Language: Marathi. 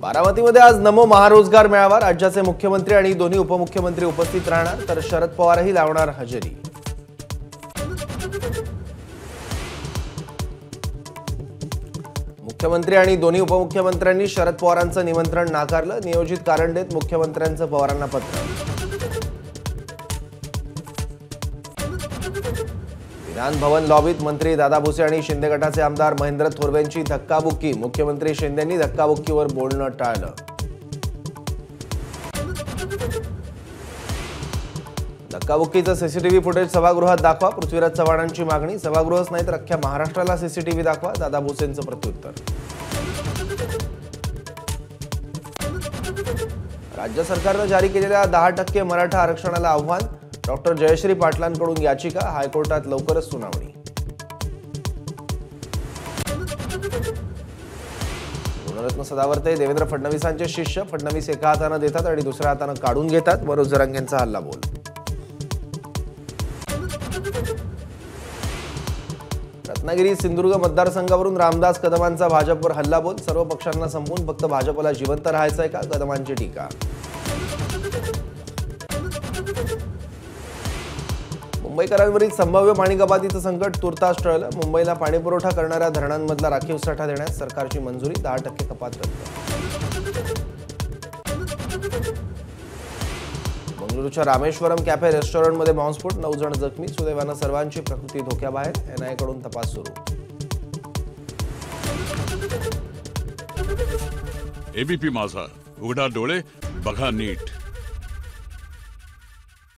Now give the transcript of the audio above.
बारामतीमध्ये आज नमो महारोजगार मेळावा। राज्याचे मुख्यमंत्री आणि दोन्ही उपमुख्यमंत्री उपस्थित राहणार, तर शरद पवारही लावणार हजेरी। मुख्यमंत्री आणि दोन्ही उपमुख्यमंत्र्यांनी शरद पवारांचं निमंत्रण नाकारलं। नियोजित कारण देत मुख्यमंत्र्यांचं पवारांना पत्र। विधान भवन लॉबीत मंत्री दादा भुसे आणि शिंदे गटाचे आमदार महेंद्र थोरवेंची धक्काबुक्की। मुख्यमंत्री शिंदेंनी धक्काबुक्कीवर बोलणं टाळलं। धक्काबुक्कीचं सीसीटीव्ही फुटेज सभागृहात दाखवा, पृथ्वीराज चव्हाणांची मागणी। सभागृहच नाही तर अख्ख्या महाराष्ट्राला सीसीटीव्ही दाखवा, दादा भुसेंचं प्रत्युत्तर। राज्य सरकारनं जारी केलेल्या 10% मराठा आरक्षणाला आव्हान। डॉक्टर जयश्री पाटलांकडून याचिका, हायकोर्टात लवकरच सुनावणी। गुणरत्न सदावर्ते देवेंद्र फडणवीसांचे शिष्य। फडणवीस एका हाताने देतात आणि दुसऱ्या हाताने काढून घेतात, मनोज जरांगेंचा हल्लाबोल। रत्नागिरी सिंधुदुर्ग मतदारसंघावरून रामदास कदमांचा भाजपवर हल्लाबोल। सर्व पक्षांना संपवून फक्त भाजपला जिवंत राहायचंय का, कदमांची टीका। मुंबईकरांवरील संभाव्य पाणी कपातीचं संकट तुर्तास टळलं। मुंबईला पाणीपुरवठा करणाऱ्या धरणांमधला राखीव साठा देण्यास सरकारची मंजुरी। 10% कपात रद्द। बंगळुरूच्या रामेश्वरम कॅफे रेस्टॉरंटमध्ये बॉम्बस्फोट, 9 जण जखमी। सुदैवानं सर्वांची प्रकृती धोक्याबाहेर। एनआयए कडून तपास सुरू। एबीपी माझा, उघडा डोळे बघा नीट।